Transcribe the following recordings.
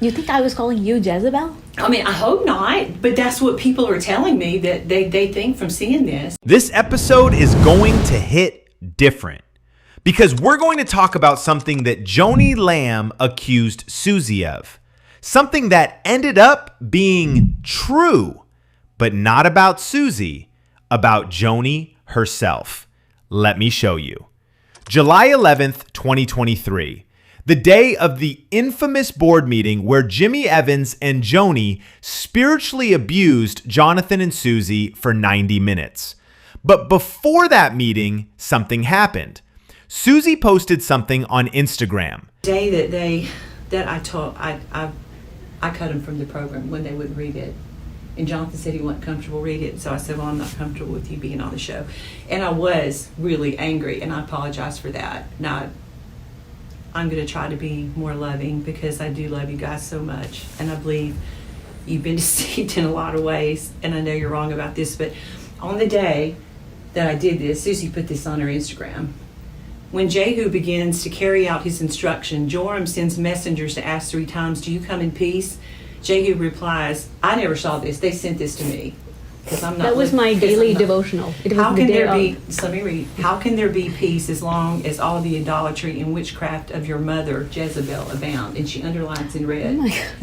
You think I was calling you Jezebel? I mean, I hope not, but that's what people are telling me that they think from seeing this. This episode is going to hit different because we're going to talk about something that Joni Lamb accused Suzy of. Something that ended up being true, but not about Suzy, about Joni herself. Let me show you. July 11th, 2023. The day of the infamous board meeting where Jimmy Evans and Joni spiritually abused Jonathan and Suzy for 90 minutes. But before that meeting, something happened. Suzy posted something on Instagram. The day that I cut them from the program when they wouldn't read it. And Jonathan said he wasn't comfortable reading it. So I said, well, I'm not comfortable with you being on the show. And I was really angry, and I apologize for that. Now, I'm going to try to be more loving because I do love you guys so much. And I believe you've been deceived in a lot of ways. And I know you're wrong about this. But on the day that I did this, Suzy put this on her Instagram. When Jehu begins to carry out his instruction, Joram sends messengers to ask 3 times, do you come in peace? Jehu replies, I never saw this. They sent this to me. That was my daily devotional. How can there be, so let me read. How can there be peace as long as all the idolatry and witchcraft of your mother, Jezebel, abound? And she underlines in red,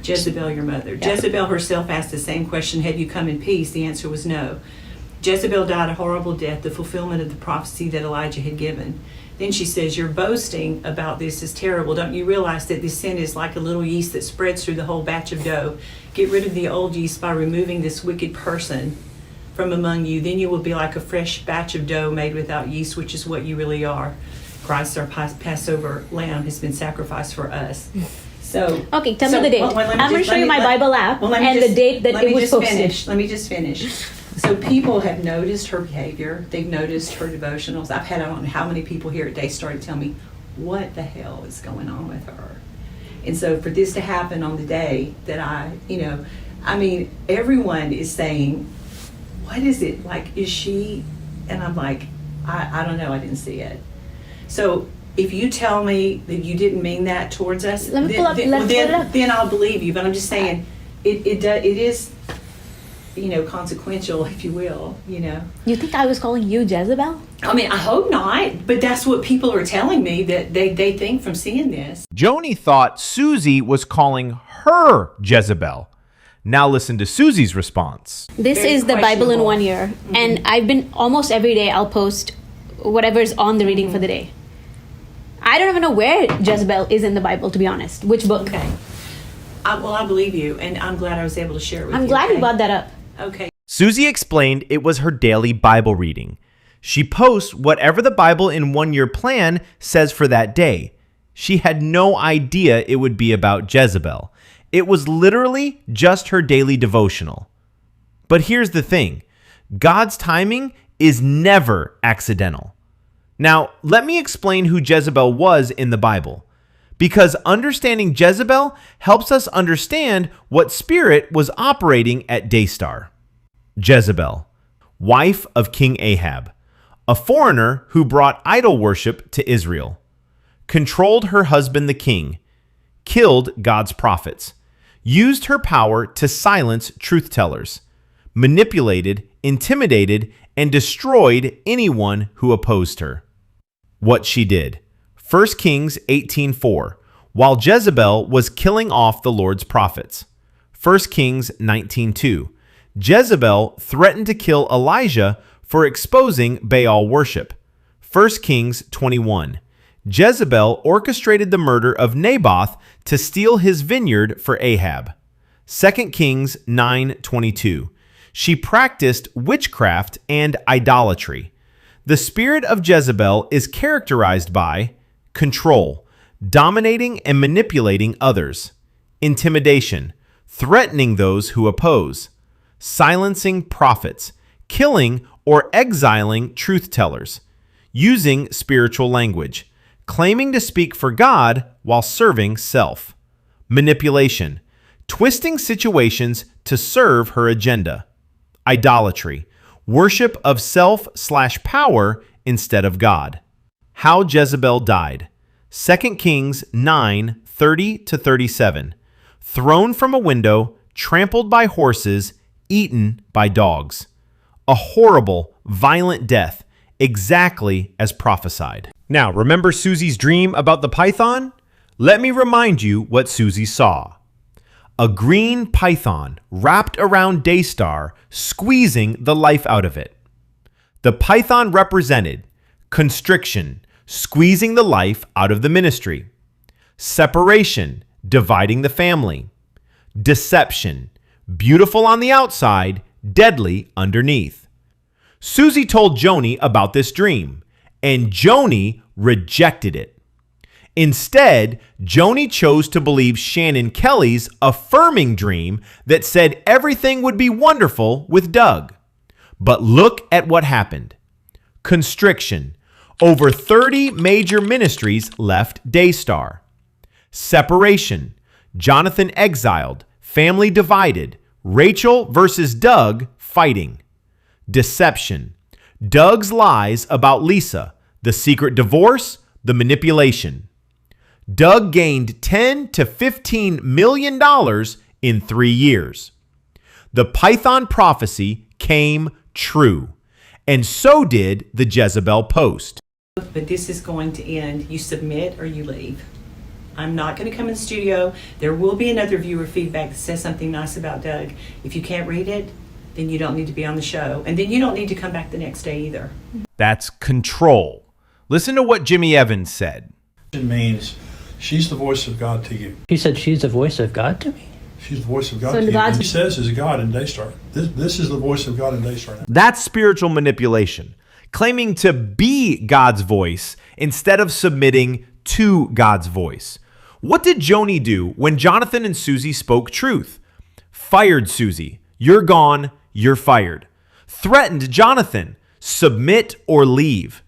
Jezebel, your mother. Yeah. Jezebel herself asked the same question, have you come in peace? The answer was no. Jezebel died a horrible death, the fulfillment of the prophecy that Elijah had given. Then she says, your boasting about this is terrible. Don't you realize that this sin is like a little yeast that spreads through the whole batch of dough? Get rid of the old yeast by removing this wicked person from among you. Then you will be like a fresh batch of dough made without yeast, which is what you really are. Christ, our Passover lamb, has been sacrificed for us. So, okay, tell me the date. I'm going to show you my Bible app and the date that it was posted. Let me just finish. So people have noticed her behavior. They've noticed her devotionals. I've had, I don't know how many people here at Daystar to tell me, what the hell is going on with her? And so for this to happen on the day that everyone is saying, what is it? Like, is she? And I'm like, I don't know. I didn't see it. So if you tell me that you didn't mean that towards us, then I'll believe you. But I'm just saying, it is, consequential, if you will, You think I was calling you Jezebel? I mean, I hope not, but that's what people are telling me that they think from seeing this. Joni thought Suzy was calling her Jezebel. Now listen to Suzy's response. This is the Bible in 1 year. Mm-hmm. And I've been almost every day I'll post whatever's on the reading for the day. I don't even know where Jezebel is in the Bible, to be honest. Which book? Okay. I believe you, and I'm glad I was able to share it with you. I'm glad you brought that up. Okay. Suzy explained it was her daily Bible reading. She posts whatever the Bible in 1 year plan says for that day. She had no idea it would be about Jezebel. It was literally just her daily devotional. But here's the thing. God's timing is never accidental. Now, let me explain who Jezebel was in the Bible. Because understanding Jezebel helps us understand what spirit was operating at Daystar. Jezebel, wife of King Ahab, a foreigner who brought idol worship to Israel, controlled her husband the king, killed God's prophets, used her power to silence truth-tellers, manipulated, intimidated, and destroyed anyone who opposed her. What she did. 1 Kings 18:4, while Jezebel was killing off the Lord's prophets. 1 Kings 19:2, Jezebel threatened to kill Elijah for exposing Baal worship. 1 Kings 21, Jezebel orchestrated the murder of Naboth to steal his vineyard for Ahab. 2 Kings 9:22, she practiced witchcraft and idolatry. The spirit of Jezebel is characterized by control, dominating and manipulating others, intimidation, threatening those who oppose, silencing prophets, killing or exiling truth-tellers, using spiritual language, claiming to speak for God while serving self, manipulation, twisting situations to serve her agenda, idolatry, worship of self/power instead of God. How Jezebel died. 2 Kings 9:30-37. thrown from a window, trampled by horses, eaten by dogs. A horrible, violent death, exactly as prophesied. Now, remember Suzy's dream about the python? Let me remind you what Suzy saw. A green python wrapped around Daystar, squeezing the life out of it. The python represented constriction, squeezing the life out of the ministry. Separation, dividing the family. Deception, beautiful on the outside, deadly underneath. Suzy told Joni about this dream, and Joni rejected it. Instead, Joni chose to believe Shannon Kelly's affirming dream that said everything would be wonderful with Doug. But look at what happened. Constriction. Over 30 major ministries left Daystar. Separation. Jonathan exiled, family divided, Rachel versus Doug fighting. Deception. Doug's lies about Lisa, the secret divorce, the manipulation. Doug gained $10 to $15 million in 3 years. The Python prophecy came true, and so did the Jezebel post. But this is going to end. You submit or you leave. I'm not going to come in the studio. There will be another viewer feedback that says something nice about Doug. If you can't read it, then you don't need to be on the show. And then you don't need to come back the next day either. That's control. Listen to what Jimmy Evans said. It means she's the voice of God to you. He said she's the voice of God to me. She's the voice of God So to you. God's- He says is God in Daystar. This is the voice of God in Daystar. That's spiritual manipulation, claiming to be God's voice instead of submitting to God's voice. What did Joni do when Jonathan and Suzy spoke truth? Fired Suzy. You're gone. You're fired. Threatened Jonathan. Submit or leave.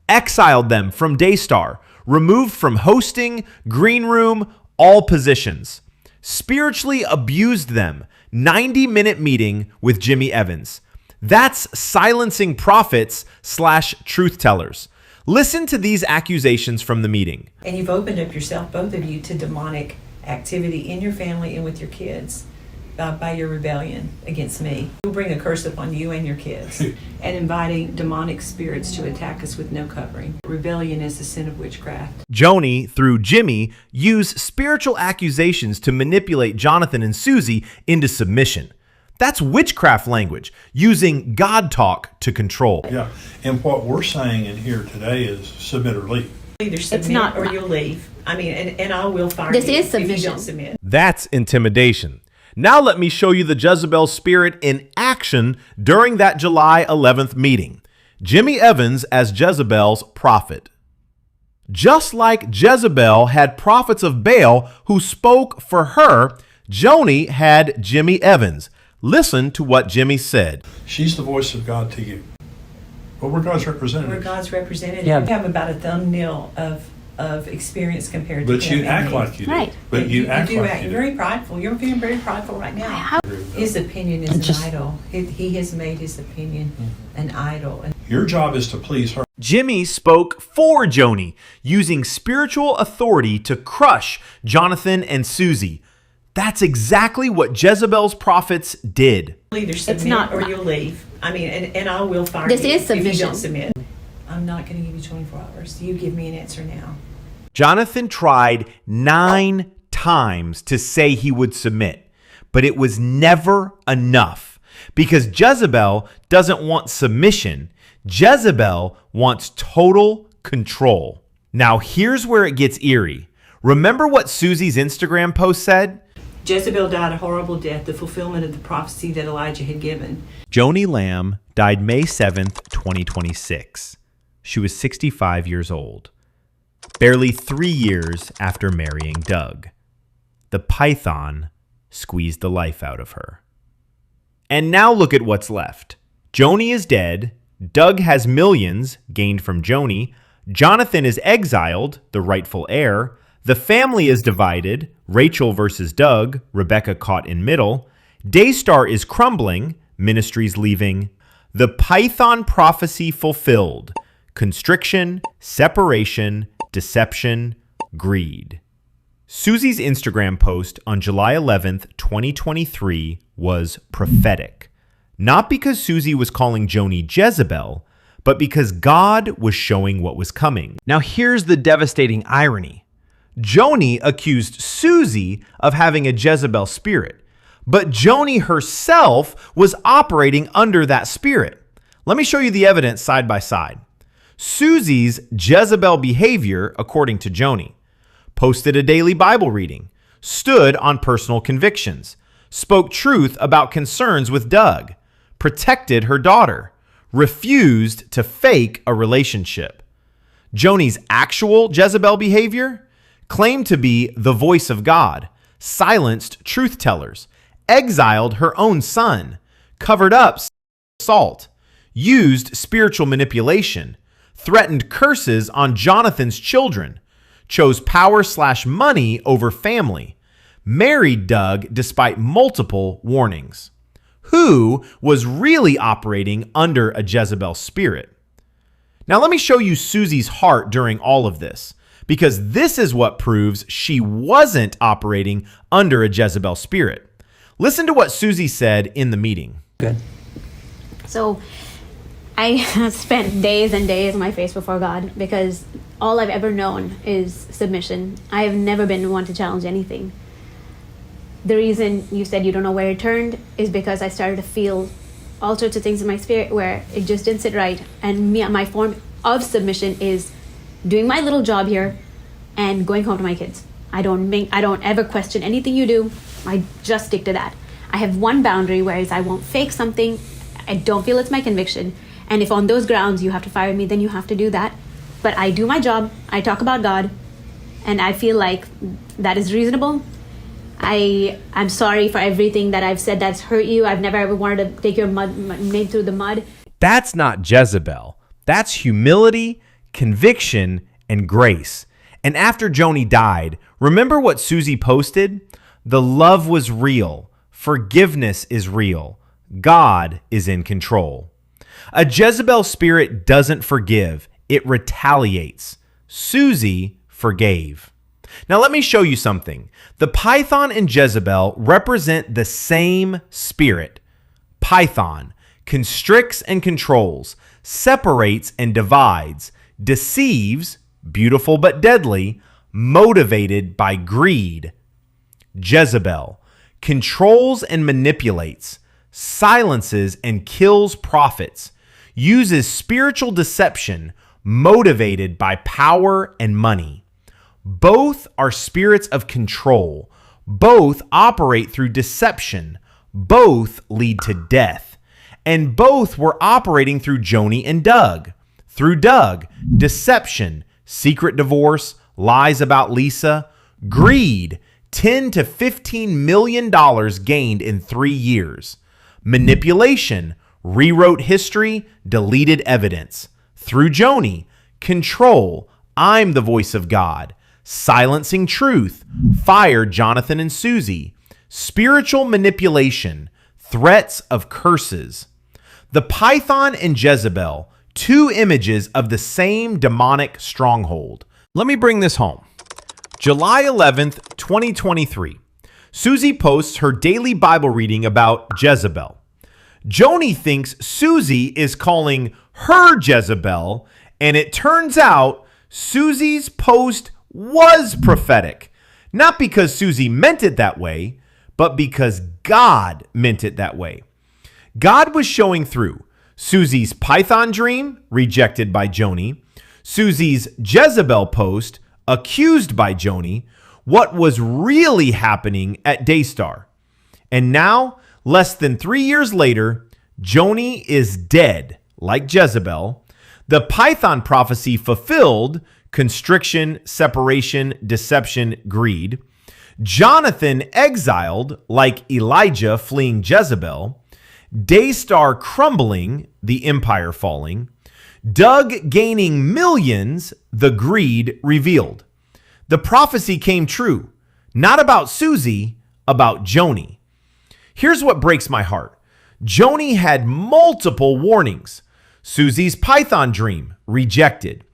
Exiled them from Daystar. Removed from hosting, green room, all positions. Spiritually abused them. 90-minute meeting with Jimmy Evans. That's silencing prophets / truth tellers. Listen to these accusations from the meeting. And you've opened up yourself, both of you, to demonic activity in your family and with your kids by your rebellion against me. We'll bring a curse upon you and your kids. And inviting demonic spirits to attack us with no covering. Rebellion is the sin of witchcraft. Joni, through Jimmy, used spiritual accusations to manipulate Jonathan and Suzy into submission. That's witchcraft language, using God talk to control. Yeah. And what we're saying in here today is submit or leave. Either submit not- or you'll leave. I mean, and I will fire This you is if you submission. don't submit. That's intimidation. Now let me show you the Jezebel spirit in action during that July 11th meeting. Jimmy Evans as Jezebel's prophet. Just like Jezebel had prophets of Baal who spoke for her, Joni had Jimmy Evans. Listen to what Jimmy said. She's the voice of God to you. But we're God's We're representatives. God's representative. Yeah. We have about a thumbnail of experience compared to But him you and act me. like you do. Right. But you act do like act you do. very prideful. You're feeling very prideful right now. How- His opinion is Just- an idol. He has made his opinion an idol. And Your job is to please her. Jimmy spoke for Joni, using spiritual authority to crush Jonathan and Suzy. That's exactly what Jezebel's prophets did. either submit not- or you'll leave. I mean, and I will fire This you is if you submission. don't submit. I'm not going to give you 24 hours. You give me an answer now. Jonathan tried 9 times to say he would submit, but it was never enough because Jezebel doesn't want submission. Jezebel wants total control. Now, here's where it gets eerie. Remember what Suzy's Instagram post said? Jezebel died a horrible death, the fulfillment of the prophecy that Elijah had given. Joni Lamb died May 7th, 2026. She was 65 years old, barely 3 years after marrying Doug. The python squeezed the life out of her. And now look at what's left. Joni is dead. Doug has millions gained from Joni. Jonathan is exiled, the rightful heir. The family is divided. Rachel versus Doug, Rebecca caught in middle. Daystar is crumbling, ministries leaving. The Python prophecy fulfilled. Constriction, separation, deception, greed. Suzy's Instagram post on July 11th, 2023 was prophetic. Not because Suzy was calling Joni Jezebel, but because God was showing what was coming. Now here's the devastating irony. Joni accused Suzy of having a Jezebel spirit, but Joni herself was operating under that spirit. Let me show you the evidence side by side. Suzy's Jezebel behavior, according to Joni: posted a daily Bible reading, stood on personal convictions, spoke truth about concerns with Doug, protected her daughter, refused to fake a relationship. Joni's actual Jezebel behavior: claimed to be the voice of God, silenced truth tellers, exiled her own son, covered up assault, used spiritual manipulation, threatened curses on Jonathan's children, chose power/money over family, married Doug despite multiple warnings. Who was really operating under a Jezebel spirit? Now let me show you Suzy's heart during all of this, because this is what proves she wasn't operating under a Jezebel spirit. Listen to what Suzy said in the meeting. Good. So I spent days and days on my face before God because all I've ever known is submission. I have never been one to challenge anything. The reason you said you don't know where it turned is because I started to feel all sorts of things in my spirit where it just didn't sit right. And my form of submission is doing my little job here and going home to my kids. I don't ever question anything you do. I just stick to that. I have one boundary, whereas I won't fake something. I don't feel it's my conviction. And if on those grounds you have to fire me, then you have to do that. But I do my job. I talk about God. And I feel like that is reasonable. I'm sorry for everything that I've said that's hurt you. I've never ever wanted to take your name through the mud. That's not Jezebel. That's humility, conviction, and grace. And after Joni died, remember what Suzy posted? The love was real. Forgiveness is real. God is in control. A Jezebel spirit doesn't forgive. It retaliates. Suzy forgave. Now let me show you something. The Python and Jezebel represent the same spirit. Python constricts and controls, separates and divides, deceives, beautiful but deadly, motivated by greed. Jezebel controls and manipulates, silences and kills prophets, uses spiritual deception, motivated by power and money. Both are spirits of control. Both operate through deception. Both lead to death. And both were operating through Joni and Doug. Through Doug, deception, secret divorce, lies about Lisa, greed, $10 to $15 million gained in 3 years. Manipulation, rewrote history, deleted evidence. Through Joni, control, I'm the voice of God. Silencing truth, fired Jonathan and Suzy. Spiritual manipulation, threats of curses. The Python and Jezebel, two images of the same demonic stronghold. Let me bring this home. July 11th, 2023. Suzy posts her daily Bible reading about Jezebel. Joni thinks Suzy is calling her Jezebel, and it turns out Suzy's post was prophetic. Not because Suzy meant it that way, but because God meant it that way. God was showing through Suzy's Python dream, rejected by Joni, Suzy's Jezebel post, accused by Joni, what was really happening at Daystar. And now, less than 3 years later, Joni is dead, like Jezebel. The Python prophecy fulfilled, constriction, separation, deception, greed. Jonathan exiled, like Elijah fleeing Jezebel. Daystar crumbling, the empire falling. Doug gaining millions, the greed revealed. The prophecy came true, not about Suzy, about Joni. Here's what breaks my heart. Joni had multiple warnings. Suzy's Python dream, rejected.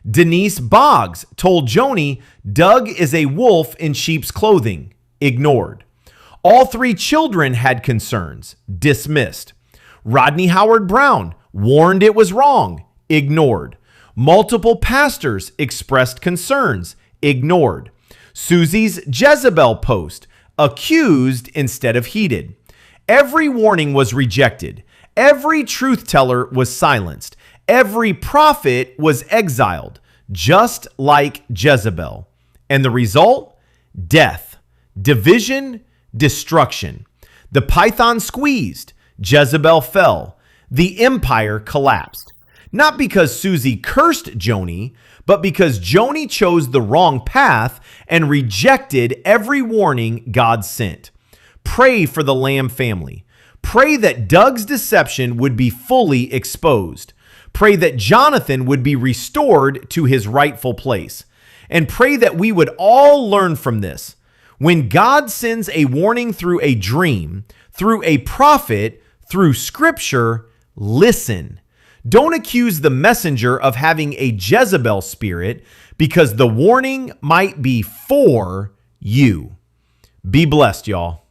Denise Boggs told Joni Doug is a wolf in sheep's clothing. Ignored. All 3 children had concerns. Dismissed. Rodney Howard Brown warned it was wrong. Ignored. Multiple pastors expressed concerns. Ignored. Suzy's Jezebel post. Accused instead of heeded. Every warning was rejected. Every truth teller was silenced. Every prophet was exiled, just like Jezebel. And the result? Death, division, destruction. The python squeezed. Jezebel fell. The empire collapsed. Not because Suzy cursed Joni, but because Joni chose the wrong path and rejected every warning God sent. Pray for the Lamb family. Pray that Doug's deception would be fully exposed. Pray that Jonathan would be restored to his rightful place. And pray that we would all learn from this. When God sends a warning through a dream, through a prophet, through scripture, listen. Don't accuse the messenger of having a Jezebel spirit, because the warning might be for you. Be blessed, y'all.